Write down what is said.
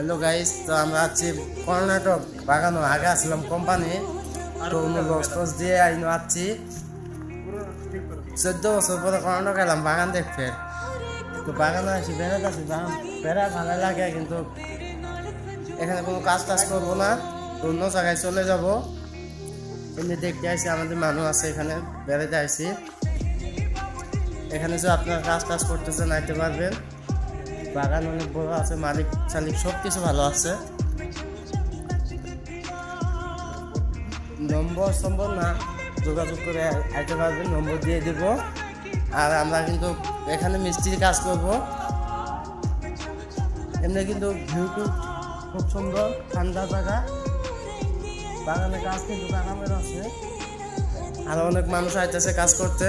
Hello guys, তো আমরা আছি কর্ণাটক বাগানো। আগে আসলাম কোম্পানি, তো লস দিয়ে আইনো আছি 14 বছর পরে কর্ণাটক এলাম বাগান দেখতে। তো বাগানে আসি, বেড়াতে আসি, বেড়া ভালো লাগে, কিন্তু এখানে কোনো কাজ টাজ করবো না, তো অন্য জায়গায় চলে যাব। এমনি দেখতে আসি, আমাদের মানুষ আছে এখানে, বেড়াতে আসি। এখানে যে আপনার কাজ টাজ করতেছেন আইতে পারবেন। বাগান অনেক বড় আছে, মালিক চালিক সব কিছু ভালো আছে। নম্বর না, যোগাযোগ করে আইতে পারবেন, নম্বর দিয়ে দেব। আর আমরা কিন্তু এখানে মিস্ত্রির কাজ করব। এমনি কিন্তু ভিউটু খুব সুন্দর, ঠান্ডা জায়গা। বাগানে কাজ কিন্তু বাগানের আছে, আরো অনেক মানুষ আইতেছে কাজ করতে।